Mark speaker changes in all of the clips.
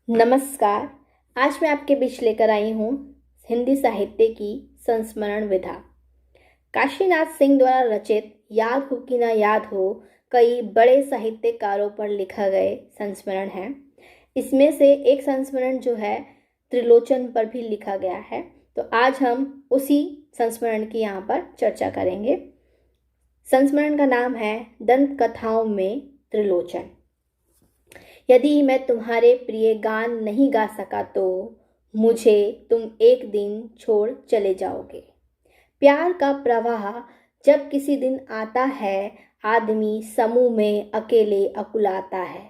Speaker 1: नमस्कार। आज मैं आपके बीच लेकर आई हूँ हिंदी साहित्य की संस्मरण विधा। काशीनाथ सिंह द्वारा रचित याद हो कि ना याद हो कई बड़े साहित्यकारों पर लिखा गए संस्मरण है। इसमें से एक संस्मरण जो है त्रिलोचन पर भी लिखा गया है। तो आज हम उसी संस्मरण की यहाँ पर चर्चा करेंगे। संस्मरण का नाम है दंत कथाओं में त्रिलोचन। यदि मैं तुम्हारे प्रिय गान नहीं गा सका तो मुझे तुम एक दिन छोड़ चले जाओगे। प्यार का प्रवाह जब किसी दिन आता है, आदमी समूह में अकेले अकुलाता है।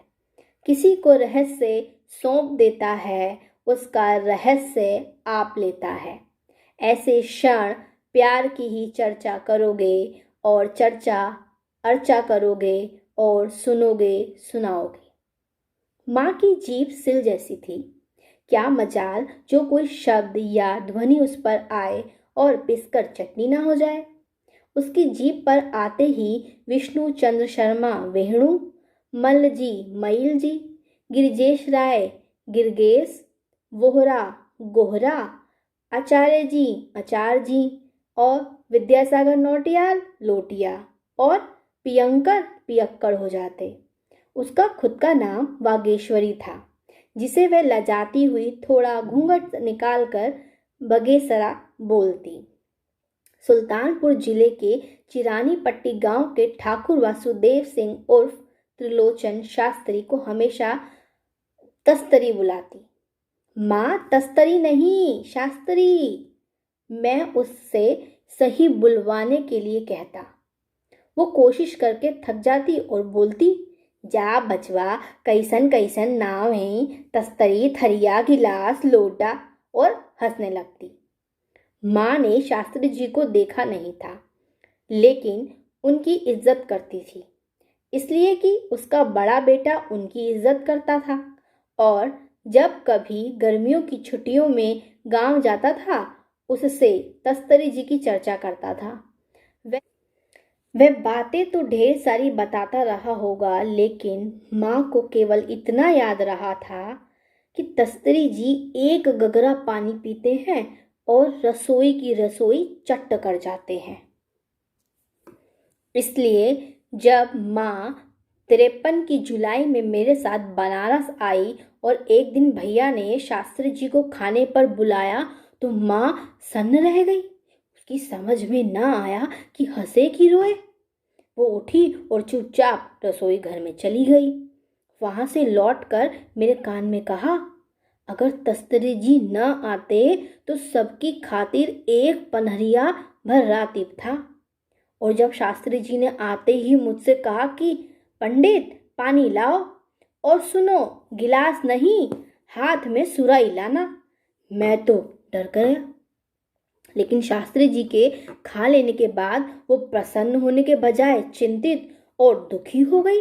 Speaker 1: किसी को रहस्य सौंप देता है, उसका रहस्य आप लेता है। ऐसे क्षण प्यार की ही चर्चा करोगे और चर्चा अर्चा करोगे और सुनोगे सुनाओगे। माँ की जीभ सिल जैसी थी। क्या मजाल जो कोई शब्द या ध्वनि उस पर आए और पिसकर चटनी ना हो जाए। उसकी जीभ पर आते ही विष्णु चंद्र शर्मा वेणु, मल्ल जी मईल जी, गिरिजेश राय गिरगेस, वोहरा गोहरा, आचार्य जी आचार्य जी और विद्यासागर नौटियाल लोटिया और पियंकर पियक्कड़ हो जाते। उसका खुद का नाम वागेश्वरी था, जिसे वह लजाती हुई थोड़ा घूंघट निकालकर बगेसरा बोलती। सुल्तानपुर जिले के चिरानी पट्टी गांव के ठाकुर वासुदेव सिंह उर्फ त्रिलोचन शास्त्री को हमेशा तस्तरी बुलाती। माँ तस्तरी नहीं, शास्त्री। मैं उससे सही बुलवाने के लिए कहता। वो कोशिश करके थक जाती और बोलती, जा बचवा, कैसन कैसन नाव है, तस्तरी थरिया गिलास लोटा, और हंसने लगती। माँ ने शास्त्री जी को देखा नहीं था, लेकिन उनकी इज्जत करती थी, इसलिए कि उसका बड़ा बेटा उनकी इज्जत करता था और जब कभी गर्मियों की छुट्टियों में गांव जाता था, उससे तस्तरी जी की चर्चा करता था। वह बातें तो ढेर सारी बताता रहा होगा, लेकिन माँ को केवल इतना याद रहा था कि तस्तरी जी एक गगरा पानी पीते हैं और रसोई की रसोई चट कर जाते हैं। इसलिए जब माँ 53 की जुलाई में मेरे साथ बनारस आई और एक दिन भैया ने शास्त्री जी को खाने पर बुलाया तो माँ सन्न रह गई। उसकी समझ में ना आया कि हंसे कि रोए। वो उठी और चुपचाप रसोई घर में चली गई। वहां से लौटकर मेरे कान में कहा, अगर तस्तरी जी न आते तो सबकी खातिर एक पनहरिया भर रातीब था। और जब शास्त्री जी ने आते ही मुझसे कहा कि पंडित पानी लाओ और सुनो, गिलास नहीं हाथ में सुराई लाना, मैं तो डर गया। लेकिन शास्त्री जी के खा लेने के बाद वो प्रसन्न होने के बजाय चिंतित और दुखी हो गई।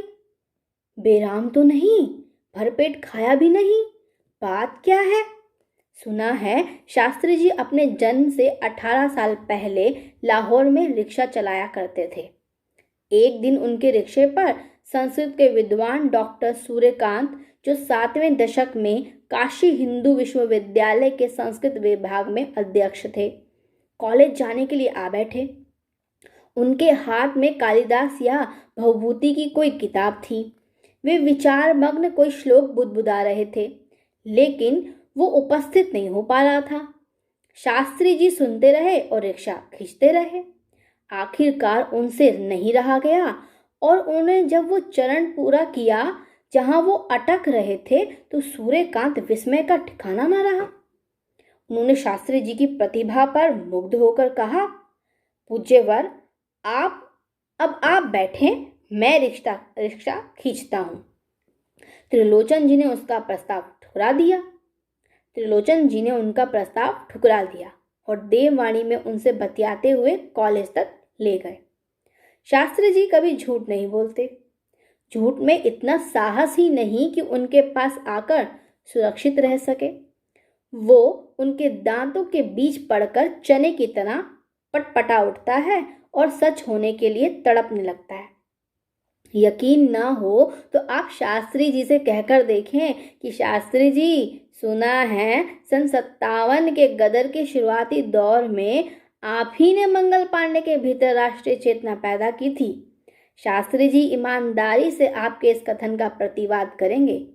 Speaker 1: बेराम तो नहीं, भरपेट खाया भी नहीं, बात क्या है? सुना है शास्त्री जी अपने जन्म से 18 साल पहले लाहौर में रिक्शा चलाया करते थे। एक दिन उनके रिक्शे पर संस्कृत के विद्वान डॉक्टर सूर्यकांत, जो 7वें दशक में काशी हिंदू विश्वविद्यालय के संस्कृत विभाग में अध्यक्ष थे, कॉलेज जाने के लिए आ बैठे। उनके हाथ में कालिदास या भवभूति की कोई किताब थी। वे विचार मग्न कोई श्लोक बुदबुदा रहे थे, लेकिन वो उपस्थित नहीं हो पा रहा था। शास्त्री जी सुनते रहे और रिक्शा खींचते रहे। आखिरकार उनसे नहीं रहा गया और उन्होंने जब वो चरण पूरा किया जहां वो अटक रहे थे तो सूर्यकांत विस्मय का ठिकाना न रहा। उन्होंने शास्त्री जी की प्रतिभा पर मुग्ध होकर कहा, पूज्यवर, अब आप बैठे, मैं रिक्शा खींचता हूं। त्रिलोचन जी ने उसका प्रस्ताव ठुकरा दिया। त्रिलोचन जी ने उनका प्रस्ताव ठुकरा दिया और देववाणी में उनसे बतियाते हुए कॉलेज तक ले गए। शास्त्री जी कभी झूठ नहीं बोलते। झूठ में इतना साहस ही नहीं कि उनके पास आकर सुरक्षित रह सके। वो उनके दांतों के बीच पड़कर चने की तरह पटपटा उठता है और सच होने के लिए तड़पने लगता है। यकीन ना हो तो आप शास्त्री जी से कहकर देखें कि शास्त्री जी, सुना है सन 57 के गदर के शुरुआती दौर में आप ही ने मंगल पांडे के भीतर राष्ट्रीय चेतना पैदा की थी। शास्त्री जी ईमानदारी से आपके इस कथन का प्रतिवाद करेंगे।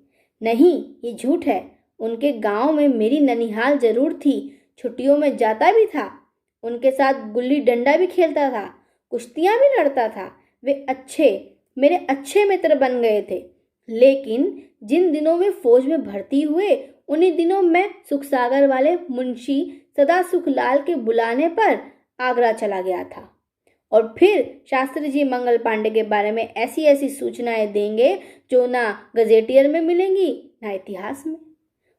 Speaker 1: नहीं, ये झूठ है। उनके गांव में मेरी ननिहाल जरूर थी, छुट्टियों में जाता भी था, उनके साथ गुल्ली डंडा भी खेलता था, कुश्तियां भी लड़ता था। वे मेरे अच्छे मित्र बन गए थे। लेकिन जिन दिनों वे फौज में भर्ती हुए, उन्हीं दिनों मैं सुखसागर वाले मुंशी सदा सुखलाल के बुलाने पर आगरा चला गया था। और फिर शास्त्री जी मंगल पांडे के बारे में ऐसी ऐसी सूचनाएं देंगे जो ना गजेटियर में मिलेंगी ना इतिहास में।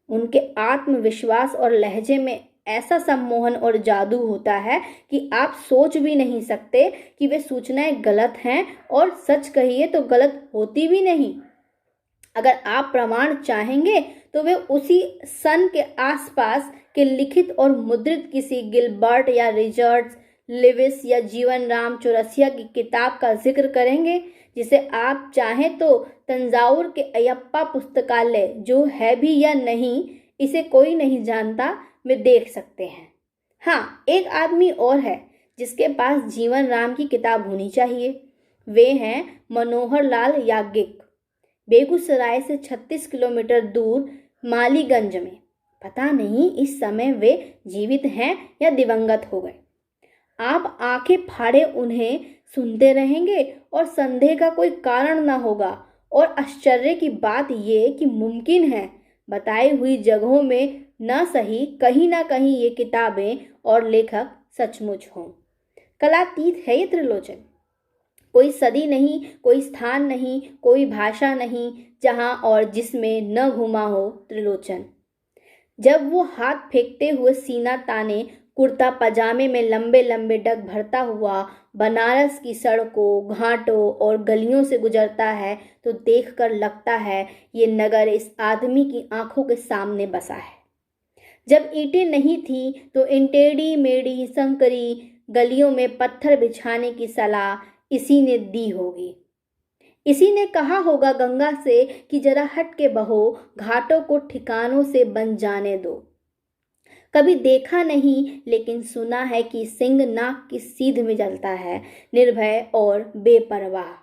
Speaker 1: उनके आत्मविश्वास और लहजे में ऐसा सम्मोहन और जादू होता है कि आप सोच भी नहीं सकते कि वे सूचनाएं गलत हैं, और सच कहिए तो गलत होती भी नहीं। अगर आप प्रमाण चाहेंगे तो वे उसी सन के आसपास के लिखित और मुद्रित किसी गिलबर्ट या रिचर्ड लिविस या जीवन राम चौरसिया की किताब का जिक्र करेंगे, जिसे आप चाहें तो तंजावुर के अयप्पा पुस्तकालय, जो है भी या नहीं इसे कोई नहीं जानता, में देख सकते हैं। हाँ, एक आदमी और है जिसके पास जीवन राम की किताब होनी चाहिए। वे हैं मनोहर लाल याज्ञिक, बेगूसराय से 36 किलोमीटर दूर मालीगंज में। पता नहीं इस समय वे जीवित हैं या दिवंगत हो गए। आप आंखें फाड़े उन्हें सुनते रहेंगे और संदेह का कोई कारण न होगा। और आश्चर्य की बात यह कि मुमकिन है बताई हुई जगहों में न सही कहीं ना कहीं ये किताबें और लेखक सचमुच हों। कलातीत है ये त्रिलोचन। कोई सदी नहीं, कोई स्थान नहीं, कोई भाषा नहीं जहां और जिसमें न घुमा हो त्रिलोचन। जब वो हाथ फेंकते हुए सीना ताने कुर्ता पजामे में लंबे लंबे डग भरता हुआ बनारस की सड़कों, घाटों और गलियों से गुजरता है तो देखकर लगता है ये नगर इस आदमी की आंखों के सामने बसा है। जब ईंटें नहीं थी तो इन टेढ़ी मेढ़ी संकरी गलियों में पत्थर बिछाने की सलाह इसी ने दी होगी। इसी ने कहा होगा गंगा से कि जरा हट के बहो, घाटों को ठिकानों से बन जाने दो। कभी देखा नहीं लेकिन सुना है कि सिंह नाक की सीध में जलता है, निर्भय और बेपरवाह।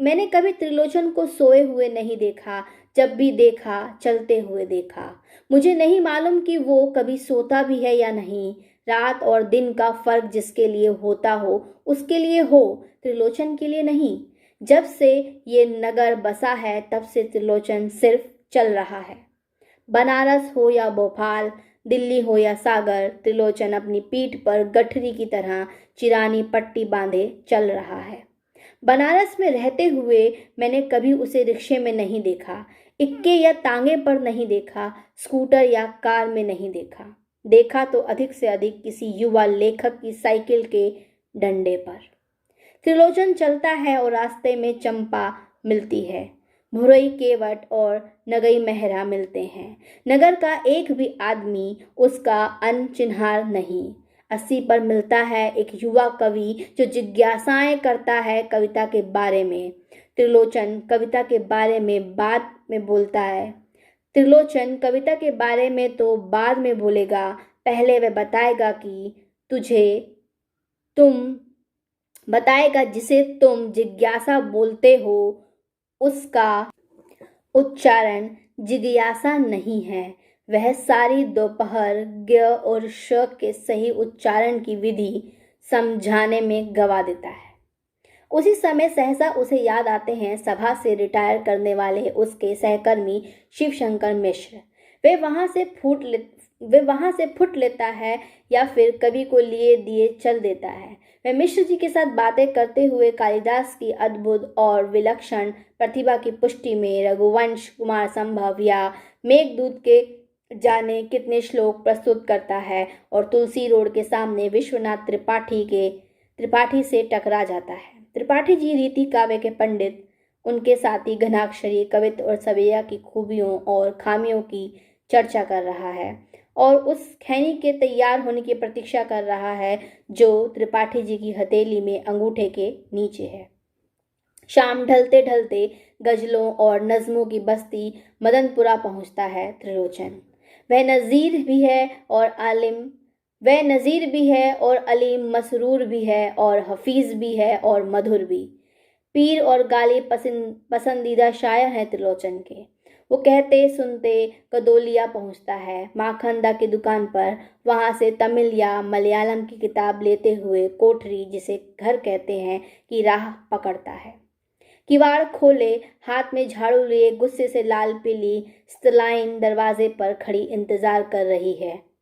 Speaker 1: मैंने कभी त्रिलोचन को सोए हुए नहीं देखा, जब भी देखा चलते हुए देखा। मुझे नहीं मालूम कि वो कभी सोता भी है या नहीं। रात और दिन का फर्क जिसके लिए होता हो उसके लिए हो, त्रिलोचन के लिए नहीं। जब से ये नगर बसा है तब से त्रिलोचन सिर्फ चल रहा है। बनारस हो या भोपाल, दिल्ली हो या सागर, त्रिलोचन अपनी पीठ पर गठरी की तरह चिरानी पट्टी बांधे चल रहा है। बनारस में रहते हुए मैंने कभी उसे रिक्शे में नहीं देखा, इक्के या तांगे पर नहीं देखा, स्कूटर या कार में नहीं देखा। देखा तो अधिक से अधिक किसी युवा लेखक की साइकिल के डंडे पर। त्रिलोचन चलता है और रास्ते में चंपा मिलती है, भुरई केवट और नगई मेहरा मिलते हैं। नगर का एक भी आदमी उसका अनचिन्हार नहीं। 80 पर मिलता है एक युवा कवि जो जिज्ञासाएं करता है कविता के बारे में। त्रिलोचन कविता के बारे में बाद में बोलता है। त्रिलोचन कविता के बारे में तो बाद में बोलेगा, पहले वह बताएगा जिसे तुम जिज्ञासा बोलते हो, उसका उच्चारण जिज्ञासा नहीं है। वह सारी दोपहर ग और श के सही उच्चारण की विधि समझाने में गवा देता है। उसी समय सहसा उसे याद आते हैं सभा से रिटायर करने वाले उसके सहकर्मी शिवशंकर मिश्र। वे वहां से फुट लेता है या फिर कवि को लिए दिए चल देता है। वह मिश्र जी के साथ बातें करते हुए कालिदास की अद्भुत और विलक्षण प्रतिभा की पुष्टि में रघुवंश, कुमार संभव या मेघदूत के जाने कितने श्लोक प्रस्तुत करता है और तुलसी रोड के सामने विश्वनाथ त्रिपाठी से टकरा जाता है। त्रिपाठी जी रीति काव्य के पंडित, उनके साथी घनाक्षरी कवित्व और सवैया की खूबियों और खामियों की चर्चा कर रहा है और उस खैनी के तैयार होने की प्रतीक्षा कर रहा है जो त्रिपाठी जी की हथेली में अंगूठे के नीचे है। शाम ढलते ढलते गजलों और नज़मों की बस्ती मदनपुरा पहुंचता है त्रिलोचन। वह नज़ीर भी है और आलिम वह नज़ीर भी है और अलीम, मसरूर भी है और हफीज़ भी है और मधुर भी। पीर और गालिब पसंदीदा शायर हैं त्रिलोचन के। वो कहते सुनते कदोलिया पहुंचता है माखनदा की दुकान पर, वहां से तमिल या मलयालम की किताब लेते हुए कोठरी, जिसे घर कहते हैं, की राह पकड़ता है। किवाड़ खोले, हाथ में झाड़ू लिए गुस्से से लाल पीली स्टलाइन दरवाजे पर खड़ी इंतजार कर रही है।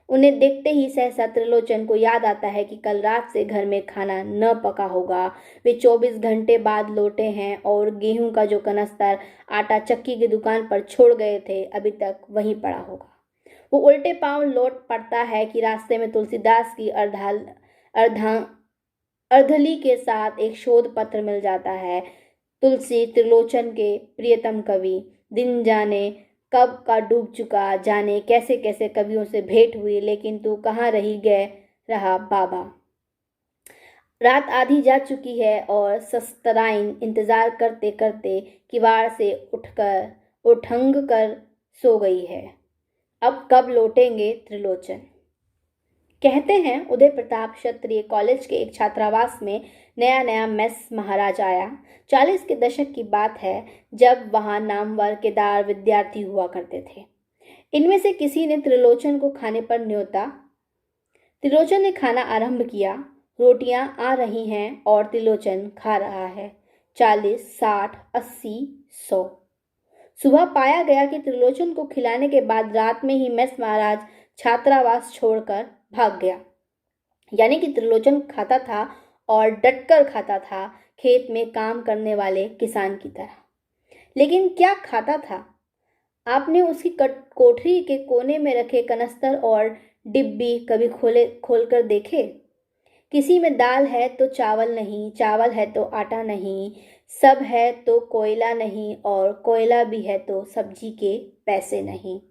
Speaker 1: उन्हें देखते ही सहसा त्रिलोचन को याद आता है कि कल रात से घर में खाना न पका होगा। वे 24 घंटे बाद लौटे हैं और गेहूं का जो कनस्तर आटा चक्की की दुकान पर छोड़ गए थे अभी तक वहीं पड़ा होगा। वो उल्टे पांव लौट पड़ता है कि रास्ते में तुलसीदास की अर्धली के साथ एक शोध पत्र मिल जाता है। तुलसी त्रिलोचन के प्रियतम कवि, दिन जाने कब का डूब चुका, जाने कैसे कैसे कवियों से भेंट हुई, लेकिन तू कहाँ रही गए रहा बाबा। रात आधी जा चुकी है और सस्तराइन इंतजार करते करते किवाड़ से उठंग कर सो गई है। अब कब लौटेंगे त्रिलोचन। कहते हैं उदय प्रताप क्षत्रिय कॉलेज के एक छात्रावास में नया नया मेस महाराज आया। 40 के दशक की बात है, जब वहां नामवर केदार विद्यार्थी हुआ करते थे। इनमें से किसी ने त्रिलोचन को खाने पर न्योता। त्रिलोचन ने खाना आरंभ किया। रोटियां आ रही हैं और त्रिलोचन खा रहा है। 40, 60, 80, 100। सुबह पाया गया कि त्रिलोचन को खिलाने के बाद रात में ही मेस महाराज छात्रावास छोड़कर भाग गया। यानी कि त्रिलोचन खाता था और डटकर खाता था, खेत में काम करने वाले किसान की तरह। लेकिन क्या खाता था? आपने उसकी कोठरी के कोने में रखे कनस्तर और डिब्बी कभी खोलकर देखे? किसी में दाल है तो चावल नहीं, चावल है तो आटा नहीं, सब है तो कोयला नहीं, और कोयला भी है तो सब्जी के पैसे नहीं।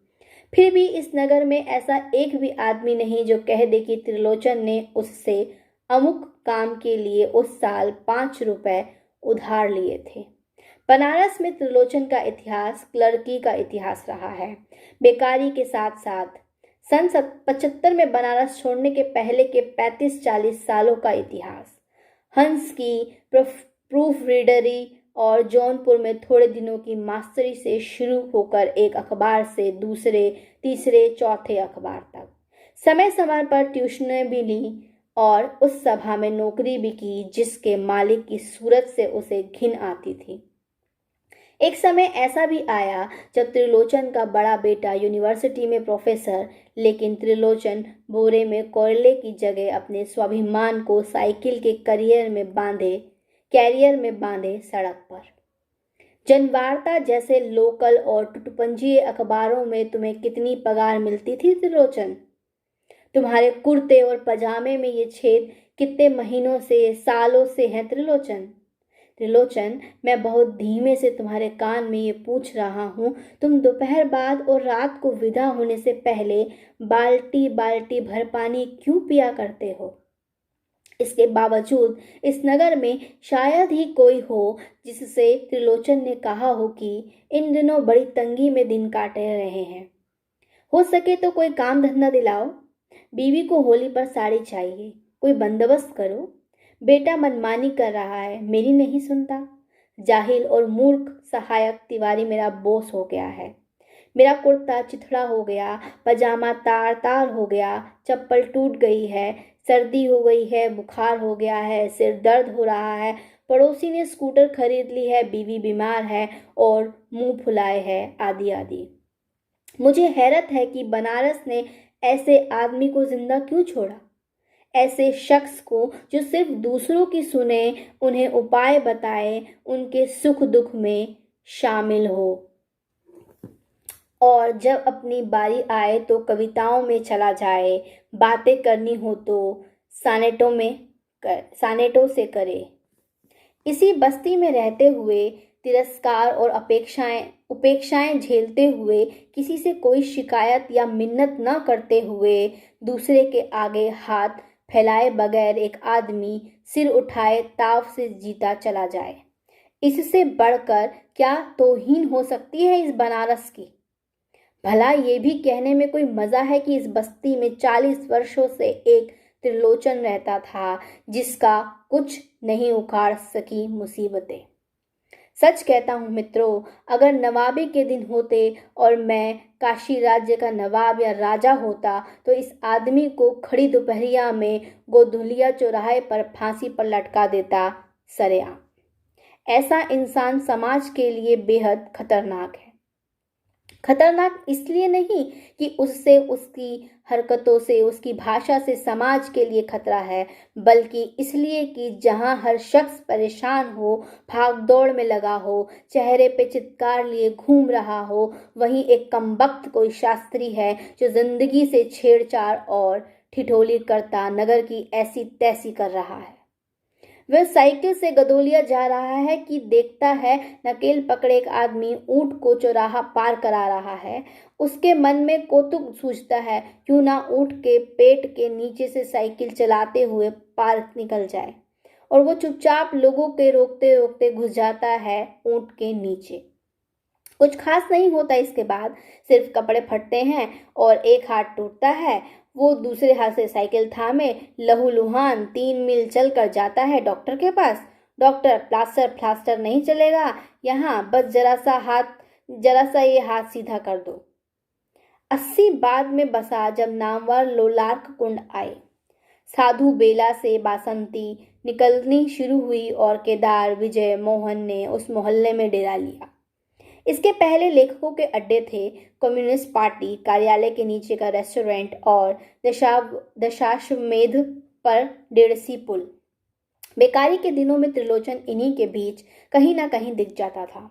Speaker 1: फिर भी इस नगर में ऐसा एक भी आदमी नहीं जो कह दे कि त्रिलोचन ने उससे अमुक काम के लिए उस साल 5 रुपए उधार लिए थे। बनारस में त्रिलोचन का इतिहास क्लर्की का इतिहास रहा है, बेकारी के साथ साथ। सन 75 में बनारस छोड़ने के पहले के 35-40 सालों का इतिहास। हंस की प्रूफ रीडरी और जौनपुर में थोड़े दिनों की मास्टरी से शुरू होकर एक अखबार से दूसरे, तीसरे, चौथे अखबार तक। समय समय पर ट्यूशनें भी ली और उस सभा में नौकरी भी की जिसके मालिक की सूरत से उसे घिन आती थी। एक समय ऐसा भी आया जब त्रिलोचन का बड़ा बेटा यूनिवर्सिटी में प्रोफेसर, लेकिन त्रिलोचन बोरे में कोयले की जगह अपने स्वाभिमान को साइकिल के कैरियर में बांधे सड़क पर। जनवार्ता जैसे लोकल और टुटुपंजीय अखबारों में तुम्हें कितनी पगार मिलती थी त्रिलोचन? तुम्हारे कुर्ते और पजामे में ये छेद कितने महीनों से, सालों से हैं त्रिलोचन? त्रिलोचन, मैं बहुत धीमे से तुम्हारे कान में ये पूछ रहा हूँ, तुम दोपहर बाद और रात को विदा होने से पहले बाल्टी बाल्टी भर पानी क्यों पिया करते हो? इसके बावजूद इस नगर में शायद ही कोई हो जिससे त्रिलोचन ने कहा हो कि इन दिनों बड़ी तंगी में दिन काट रहे हैं। हो सके तो कोई काम धंधा दिलाओ। बीवी को होली पर साड़ी चाहिए, कोई बंदोबस्त करो। बेटा मनमानी कर रहा है, मेरी नहीं सुनता। जाहिल और मूर्ख सहायक तिवारी मेरा बॉस हो गया है। मेरा कुर्ता चिथड़ा हो गया, पजामा तार तार हो गया, चप्पल टूट गई है, सर्दी हो गई है, बुखार हो गया है, सिर दर्द हो रहा है, पड़ोसी ने स्कूटर खरीद ली है, बीवी बीमार है और मुंह फुलाए है, आदि आदि। मुझे हैरत है कि बनारस ने ऐसे आदमी को जिंदा क्यों छोड़ा, ऐसे शख्स को जो सिर्फ दूसरों की सुने, उन्हें उपाय बताए, उनके सुख दुख में शामिल हो, और जब अपनी बारी आए तो कविताओं में चला जाए, बातें करनी हो तो सानेटों से करे। इसी बस्ती में रहते हुए, तिरस्कार और उपेक्षाएं झेलते हुए, किसी से कोई शिकायत या मिन्नत न करते हुए, दूसरे के आगे हाथ फैलाए बगैर एक आदमी सिर उठाए ताव से जीता चला जाए। इससे बढ़कर क्या तौहीन हो सकती है इस बनारस की। भला ये भी कहने में कोई मजा है कि इस बस्ती में 40 वर्षों से एक त्रिलोचन रहता था, जिसका कुछ नहीं उखाड़ सकी मुसीबतें। सच कहता हूँ मित्रों, अगर नवाबी के दिन होते और मैं काशी राज्य का नवाब या राजा होता तो इस आदमी को खड़ी दोपहरिया में गोधुलिया चौराहे पर फांसी पर लटका देता सरेआम। ऐसा इंसान समाज के लिए बेहद खतरनाक है। खतरनाक इसलिए नहीं कि उससे, उसकी हरकतों से, उसकी भाषा से समाज के लिए खतरा है, बल्कि इसलिए कि जहां हर शख्स परेशान हो, भाग दौड़ में लगा हो, चेहरे पे चित्कार लिए घूम रहा हो, वहीं एक कमबख्त कोई शास्त्री है जो जिंदगी से छेड़छाड़ और ठिठोली करता नगर की ऐसी तैसी कर रहा है। वह साइकिल से गदोलिया जा रहा है कि देखता है नकेल पकड़े एक आदमी ऊंट को चौराहा पार करा रहा है। उसके मन में कौतुक सूझता है, क्यों ना ऊंट के पेट के नीचे से साइकिल चलाते हुए पार निकल जाए, और वो चुपचाप लोगों के रोकते रोकते घुस जाता है ऊंट के नीचे। कुछ खास नहीं होता इसके बाद, सिर्फ कपड़े फटते हैं और एक हाथ टूटता है। वो दूसरे हाथ से साइकिल थामे लहूलुहान 3 मील चलकर जाता है डॉक्टर के पास। डॉक्टर, प्लास्टर नहीं चलेगा यहाँ, बस जरा सा ये हाथ सीधा कर दो। 80 बाद में बसा जब नामवर लोलार्क कुंड आए, साधु बेला से बासंती निकलनी शुरू हुई और केदार विजय मोहन ने उस मोहल्ले में डेरा लिया। इसके पहले लेखकों के अड्डे थे, कम्युनिस्ट पार्टी कार्यालय के नीचे का रेस्टोरेंट और दशाश्वमेध पर डेढ़सी पुल। बेकारी के दिनों में त्रिलोचन इन्हीं के बीच कहीं ना कहीं दिख जाता था।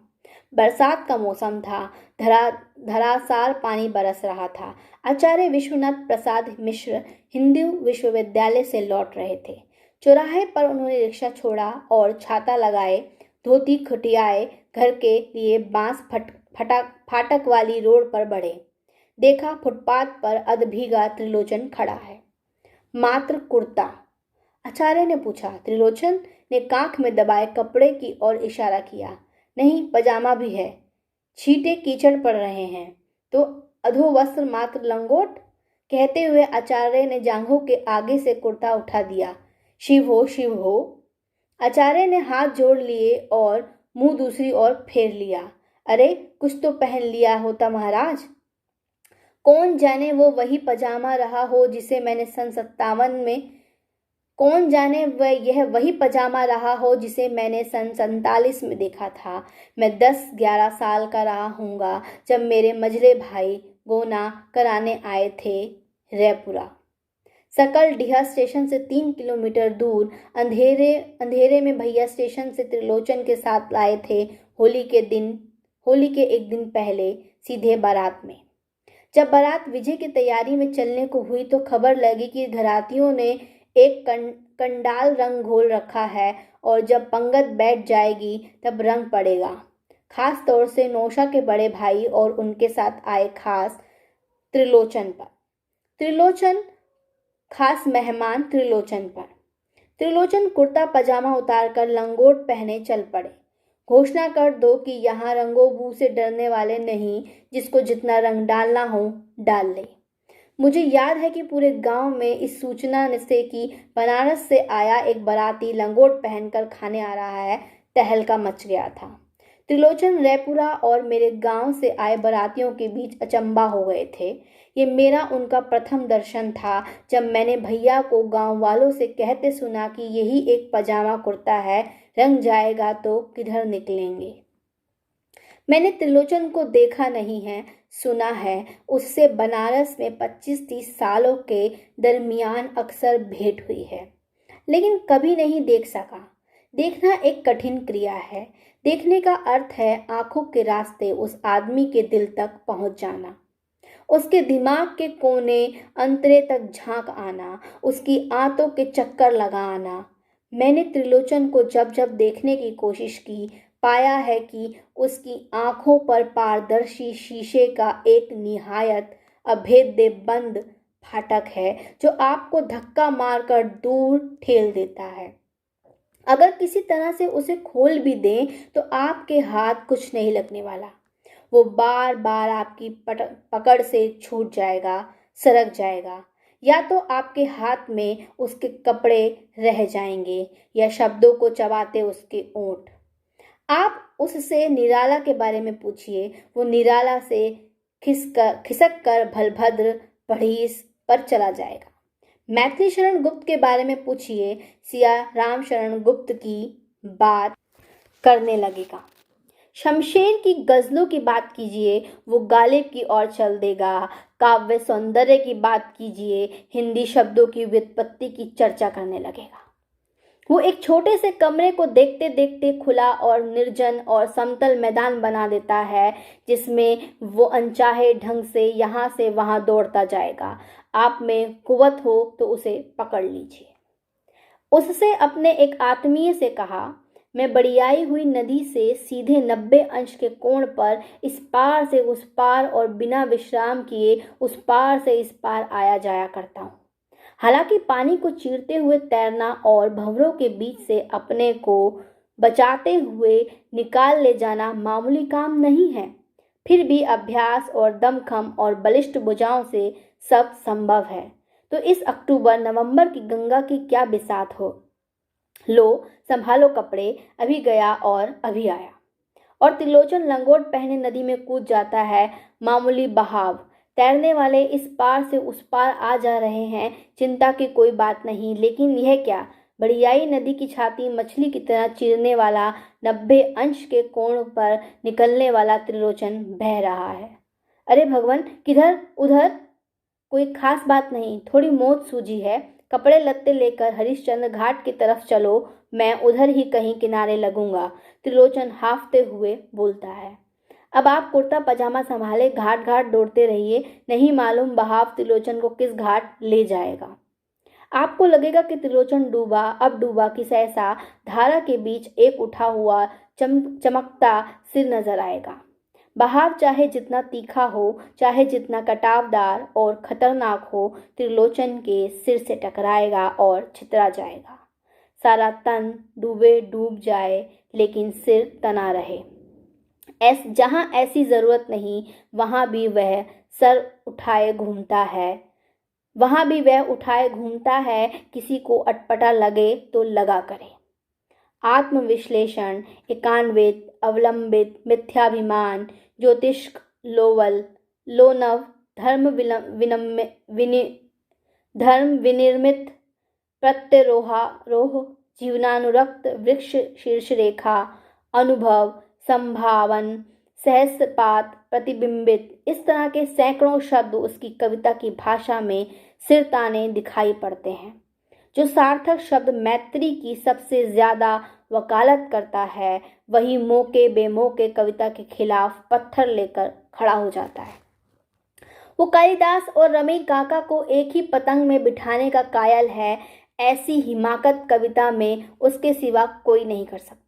Speaker 1: बरसात का मौसम था, धरासार पानी बरस रहा था। आचार्य विश्वनाथ प्रसाद मिश्र हिंदू विश्वविद्यालय से लौट रहे थे। चौराहे पर उन्होंने रिक्शा छोड़ा और छाता लगाए धोती खटियाए घर के लिए बांस फाटक वाली रोड पर बढ़े। देखा फुटपाथ पर अधभीगा त्रिलोचन खड़ा है, मात्र कुर्ता। आचार्य ने पूछा। त्रिलोचन ने कांख में दबाए कपड़े की ओर इशारा किया। नहीं, पजामा भी है, छींटे कीचड़ पड़ रहे हैं तो अधोवस्त्र मात्र लंगोट। कहते हुए आचार्य ने जांघों के आगे से कुर्ता उठा दिया। शिव हो, शिव हो। आचार्य ने हाथ जोड़ लिए और मुंह दूसरी ओर फेर लिया। अरे कुछ तो पहन लिया होता महाराज। कौन जाने वो वही पजामा रहा हो जिसे मैंने सन 57 में कौन जाने यह वही पजामा रहा हो जिसे मैंने सन 47 में देखा था। मैं 10-11 साल का रहा हूँगा जब मेरे मझले भाई गोना कराने आए थे रैपुरा। सकल डीहा स्टेशन से 3 किलोमीटर दूर अंधेरे में भैया स्टेशन से त्रिलोचन के साथ आए थे होली के एक दिन पहले सीधे बारात में। जब बारात विजय की तैयारी में चलने को हुई तो खबर लगी कि घरातियों ने एक कंडाल रंग घोल रखा है और जब पंगत बैठ जाएगी तब रंग पड़ेगा। खास तौर से नौशा के बड़े भाई और उनके साथ आए खास मेहमान त्रिलोचन पर। त्रिलोचन कुर्ता पजामा उतारकर लंगोट पहने चल पड़े। घोषणा कर दो कि यहाँ रंगोबू से डरने वाले नहीं, जिसको जितना रंग डालना हो डाल ले। मुझे याद है कि पूरे गांव में इस सूचना से कि बनारस से आया एक बाराती लंगोट पहनकर खाने आ रहा है, तहलका मच गया था। त्रिलोचन रैपुरा और मेरे गांव से आए बारातियों के बीच अचंबा हो गए थे। ये मेरा उनका प्रथम दर्शन था जब मैंने भैया को गांव वालों से कहते सुना कि यही एक पजामा कुर्ता है, रंग जाएगा तो किधर निकलेंगे। मैंने त्रिलोचन को देखा नहीं है, सुना है। उससे बनारस में 25-30 सालों के दरमियान अक्सर भेंट हुई है, लेकिन कभी नहीं देख सका। देखना एक कठिन क्रिया है। देखने का अर्थ है आंखों के रास्ते उस आदमी के दिल तक पहुंच जाना, उसके दिमाग के कोने अंतरे तक झांक आना, उसकी आंतों के चक्कर लगा आना। मैंने त्रिलोचन को जब जब देखने की कोशिश की, पाया है कि उसकी आंखों पर पारदर्शी शीशे का एक निहायत अभेद्य बंद फाटक है जो आपको धक्का मारकर दूर ठेल देता है। अगर किसी तरह से उसे खोल भी दें तो आपके हाथ कुछ नहीं लगने वाला। वो बार बार आपकी पकड़ से छूट जाएगा, सरक जाएगा, या तो आपके हाथ में उसके कपड़े रह जाएंगे या शब्दों को चबाते उसके ओंठ। आप उससे निराला के बारे में पूछिए, वो निराला से खिसक कर भलभद्र पढ़ीस पर चला जाएगा। मैथिली शरण गुप्त के बारे में पूछिए, सिया राम शरण गुप्त की बात करने लगेगा। शमशेर की गजलों की बात कीजिए, वो गालिब की ओर चल देगा। काव्य सौंदर्य की बात कीजिए, हिंदी शब्दों की व्युत्पत्ति की चर्चा करने लगेगा। वो एक छोटे से कमरे को देखते देखते खुला और निर्जन और समतल मैदान बना देता है, जिसमें वो अनचाहे ढंग से वहां दौड़ता जाएगा। आप में कुवत हो तो उसे पकड़ लीजिए। उससे अपने एक आत्मीय से कहा, मैं बड़ियाई हुई नदी से सीधे 90 अंश के कोण पर इस पार से उस पार और बिना विश्राम किए उस पार से इस पार आया जाया करता हूँ। हालांकि पानी को चीरते हुए तैरना और भंवरों के बीच से अपने को बचाते हुए निकाल ले जाना मामूली काम नहीं है, फिर भी अभ्यास और दमखम और बलिष्ठ भुजाओं से सब संभव है। तो इस अक्टूबर नवंबर की गंगा की क्या बिसात हो। लो संभालो कपड़े, अभी गया और अभी आया। और त्रिलोचन लंगोट पहने नदी में कूद जाता है। मामूली बहाव, तैरने वाले इस पार से उस पार आ जा रहे हैं, चिंता की कोई बात नहीं। लेकिन यह क्या, बड़ियाई नदी की छाती मछली की तरह चीरने वाला, 90 अंश के कोण पर निकलने वाला त्रिलोचन बह रहा है। अरे भगवान, किधर उधर कोई खास बात नहीं, थोड़ी मौत सूझी है। कपड़े लत्ते लेकर हरिश्चंद्र घाट की तरफ चलो, मैं उधर ही कहीं किनारे लगूंगा। त्रिलोचन हाफते हुए बोलता है। अब आप कुर्ता पजामा संभाले घाट घाट दौड़ते रहिए, नहीं मालूम बहाव त्रिलोचन को किस घाट ले जाएगा। आपको लगेगा कि त्रिलोचन डूबा, अब डूबा कि सहसा धारा के बीच एक उठा हुआ चमकता सिर नजर आएगा। बहाव चाहे जितना तीखा हो, चाहे जितना कटावदार और खतरनाक हो, त्रिलोचन के सिर से टकराएगा और छितरा जाएगा। सारा तन डूबे डूब जाए, लेकिन सिर तना रहे। जहां ऐसी जरूरत नहीं, वहां भी वह सर उठाए घूमता है। वहां भी वह उठाए घूमता है, किसी को अटपटा लगे तो लगा करे। आत्मविश्लेषण, एकान्वित, अवलंबित, मिथ्याभिमान, ज्योतिष्क, लोवल, लोनव, धर्म विनिर्मित, प्रत्यरोह, जीवनानुरक्त, वृक्ष शीर्ष रेखा, अनुभव, संभावन, सहस्रपात, प्रतिबिंबित, इस तरह के सैकड़ों शब्द उसकी कविता की भाषा में सिरताने दिखाई पड़ते हैं। जो सार्थक शब्द मैत्री की सबसे ज्यादा वकालत करता है, वही मौके बेमौके कविता के खिलाफ पत्थर लेकर खड़ा हो जाता है। वो कालिदास और रमी काका को एक ही पतंग में बिठाने का कायल है। ऐसी हिमाकत कविता में उसके सिवा कोई नहीं कर सकता।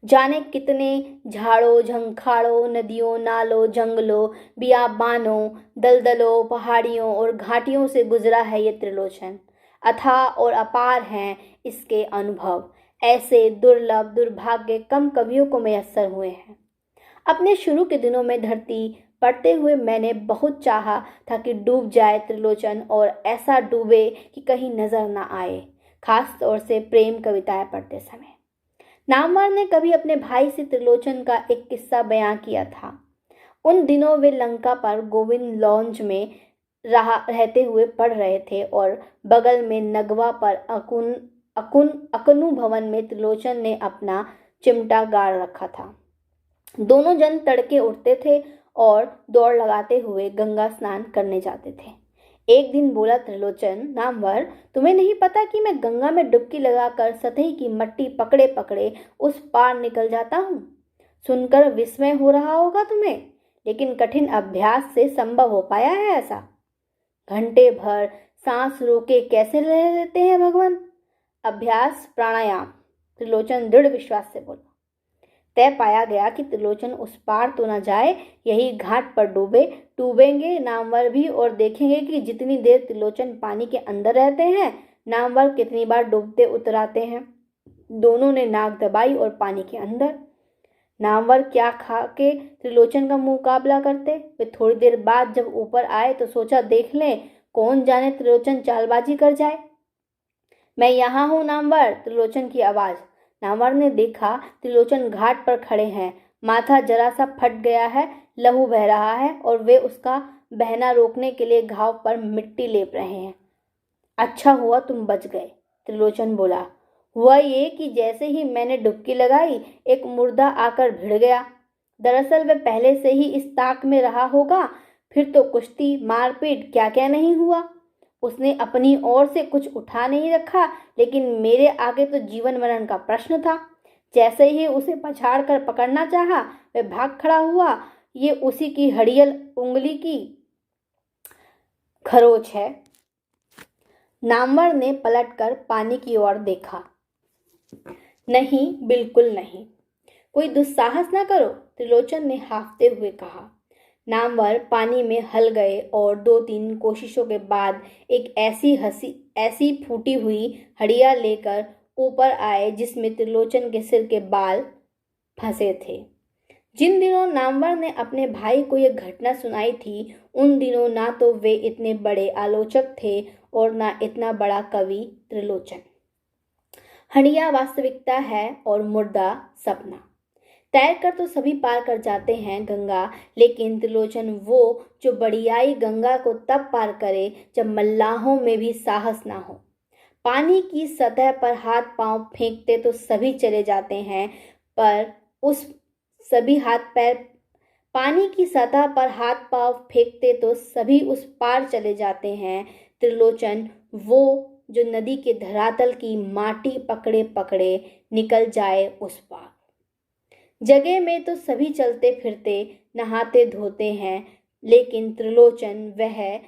Speaker 1: जाने कितने झाड़ों झंखाड़ों, नदियों नालों जंगलों, बियाबानों, दलदलों, पहाड़ियों और घाटियों से गुजरा है ये त्रिलोचन। अथाह और अपार हैं इसके अनुभव। ऐसे दुर्लभ दुर्भाग्य कम कवियों को मैसर हुए हैं। अपने शुरू के दिनों में धरती पढ़ते हुए मैंने बहुत चाहा था कि डूब जाए त्रिलोचन, और ऐसा डूबे कि कहीं नजर ना आए, खास तौर से प्रेम कविताएं पढ़ते समय। नामवर ने कभी अपने भाई से त्रिलोचन का एक किस्सा बयां किया था। उन दिनों वे लंका पर गोविंद लॉन्ज में रहते हुए पढ़ रहे थे और बगल में नगवा पर अकनू भवन में त्रिलोचन ने अपना चिमटा गाड़ रखा था। दोनों जन तड़के उठते थे और दौड़ लगाते हुए गंगा स्नान करने जाते थे। एक दिन बोला त्रिलोचन, नामवर, तुम्हें नहीं पता कि मैं गंगा में डुबकी लगाकर सतही की मट्टी पकड़े पकड़े उस पार निकल जाता हूँ। सुनकर विस्मय हो रहा होगा तुम्हें, लेकिन कठिन अभ्यास से संभव हो पाया है ऐसा। घंटे भर सांस रोके कैसे रह लेते हैं भगवान? अभ्यास, प्राणायाम, त्रिलोचन दृढ़ विश्वास से बोला। तय पाया गया कि त्रिलोचन उस पार तो न जाए, यही घाट पर डूबेंगे नामवर भी, और देखेंगे कि जितनी देर त्रिलोचन पानी के अंदर रहते हैं, नामवर कितनी बार डूबते उतराते हैं। दोनों ने नाक दबाई और पानी के अंदर। नामवर क्या खा के त्रिलोचन का मुकाबला करते। वे थोड़ी देर बाद जब ऊपर आए तो सोचा देख लें, कौन जाने त्रिलोचन चालबाजी कर जाए। मैं यहाँ हूँ नामवर, त्रिलोचन की आवाज। नामवर ने देखा त्रिलोचन घाट पर खड़े हैं। माथा जरा सा फट गया है, लहू बह रहा है और वे उसका बहना रोकने के लिए घाव पर मिट्टी लेप रहे हैं। अच्छा हुआ तुम बच गए, त्रिलोचन बोला। हुआ ये कि जैसे ही मैंने डुबकी लगाई, एक मुर्दा आकर भिड़ गया। दरअसल वह पहले से ही इस ताक में रहा होगा, फिर तो कुश्ती मारपीट क्या क्या नहीं हुआ। उसने अपनी ओर से कुछ उठा नहीं रखा, लेकिन मेरे आगे तो जीवन मरण का प्रश्न था। जैसे ही उसे पछाड़ कर पकड़ना चाहा, वह भाग खड़ा हुआ। ये उसी की हड़ियल उंगली की खरोच है। नामवर ने पलटकर पानी की ओर देखा। नहीं, बिल्कुल नहीं। कोई दुस्साहस न करो, त्रिलोचन ने हाफते हुए कहा। नामवर पानी में हल गए और 2-3 कोशिशों के बाद एक ऐसी फूटी हुई हड़िया लेकर ऊपर आए जिसमें त्रिलोचन के सिर के बाल फंसे थे। जिन दिनों नामवर ने अपने भाई को यह घटना सुनाई थी, उन दिनों ना तो वे इतने बड़े आलोचक थे और ना इतना बड़ा कवि त्रिलोचन। हड़िया वास्तविकता है और मुर्दा सपना। तैर कर तो सभी पार कर जाते हैं गंगा, लेकिन त्रिलोचन वो जो बड़ियाई गंगा को तब पार करे जब मल्लाहों में भी साहस ना हो। पानी की सतह पर हाथ पांव फेंकते तो सभी चले जाते हैं, पर उस सभी हाथ पैर पानी की सतह पर हाथ पांव फेंकते तो सभी उस पार चले जाते हैं। त्रिलोचन वो जो नदी के धरातल की माटी पकड़े पकड़े निकल जाए उस पार। जगह में तो सभी चलते फिरते नहाते धोते हैं, लेकिन त्रिलोचन वह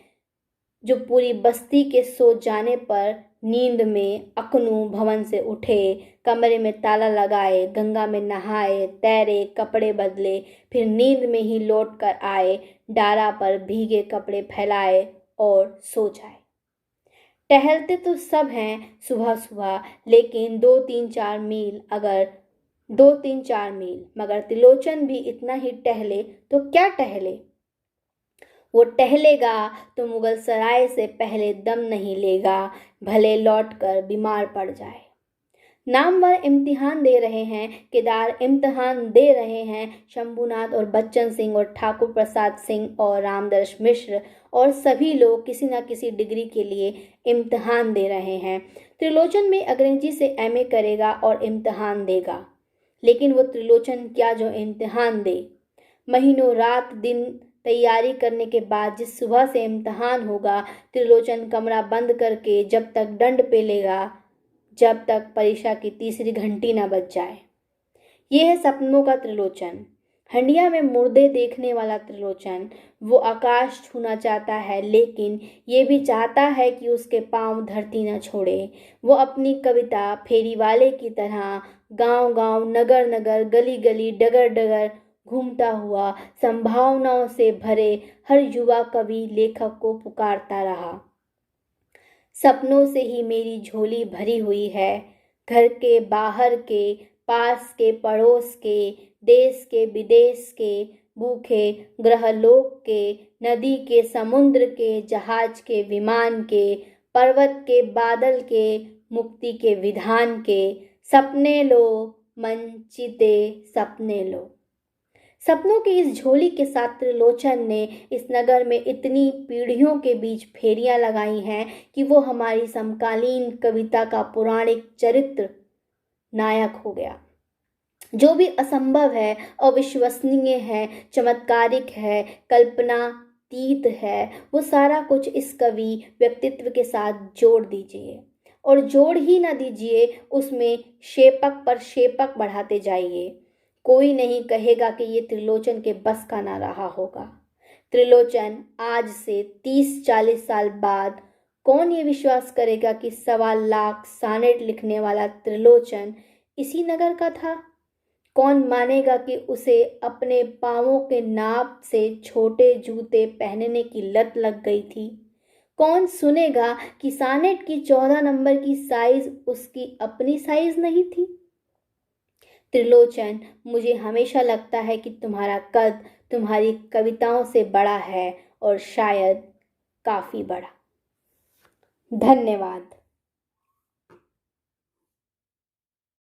Speaker 1: जो पूरी बस्ती के सो जाने पर नींद में अकनू भवन से उठे, कमरे में ताला लगाए, गंगा में नहाए, तैरे, कपड़े बदले, फिर नींद में ही लौट कर आए, डारा पर भीगे कपड़े फैलाए और सो जाए। टहलते तो सब हैं सुबह सुबह, लेकिन 2-3-4 मील, मगर त्रिलोचन भी इतना ही टहले तो क्या टहले। वो टहलेगा तो मुगल सराय से पहले दम नहीं लेगा, भले लौटकर बीमार पड़ जाए। नामवर इम्तिहान दे रहे हैं, केदार इम्तिहान दे रहे हैं, शंभुनाथ और बच्चन सिंह और ठाकुर प्रसाद सिंह और रामदर्श मिश्र और सभी लोग किसी न किसी डिग्री के लिए इम्तिहान दे रहे हैं। त्रिलोचन में अंग्रेजी से एमए करेगा और इम्तिहान देगा, लेकिन वो त्रिलोचन क्या जो इम्तिहान दे। महीनों रात दिन तैयारी करने के बाद जिस सुबह से इम्तिहान होगा, त्रिलोचन कमरा बंद करके जब तक दंड पेलेगा, जब तक परीक्षा की तीसरी घंटी न बज जाए। यह है सपनों का त्रिलोचन, हंडिया में मुर्दे देखने वाला त्रिलोचन। वो आकाश छूना चाहता है, लेकिन ये भी चाहता है कि उसके पांव धरती न छोड़े। वो अपनी कविता फेरी वाले की तरह गांव गांव, नगर नगर, गली गली, डगर डगर घूमता हुआ संभावनाओं से भरे हर युवा कवि लेखक को पुकारता रहा। सपनों से ही मेरी झोली भरी हुई है, घर के बाहर के, पास के पड़ोस के, देश के विदेश के, भूखे ग्रहलोक के, नदी के, समुद्र के, जहाज के, विमान के, पर्वत के, बादल के, मुक्ति के विधान के। सपने लो मंचिते सपने लो। सपनों की इस झोली के साथ त्रिलोचन ने इस नगर में इतनी पीढ़ियों के बीच फेरियां लगाई हैं कि वो हमारी समकालीन कविता का पौराणिक चरित्र नायक हो गया। जो भी असंभव है, अविश्वसनीय है, चमत्कारिक है, कल्पनातीत है, वो सारा कुछ इस कवि व्यक्तित्व के साथ जोड़ दीजिए, और जोड़ ही ना दीजिए, उसमें शेपक पर शेपक बढ़ाते जाइए। कोई नहीं कहेगा कि ये त्रिलोचन के बस का ना रहा होगा। त्रिलोचन आज से 30-40 साल बाद कौन ये विश्वास करेगा कि 1.25 लाख सानेट लिखने वाला त्रिलोचन इसी नगर का था? कौन मानेगा कि उसे अपने पांवों के नाप से छोटे जूते पहनने की लत लग गई थी? कौन सुनेगा कि सानेट की 14 नंबर की साइज उसकी अपनी साइज नहीं थी। त्रिलोचन, मुझे हमेशा लगता है कि तुम्हारा कद तुम्हारी कविताओं से बड़ा है, और शायद काफी बड़ा। धन्यवाद।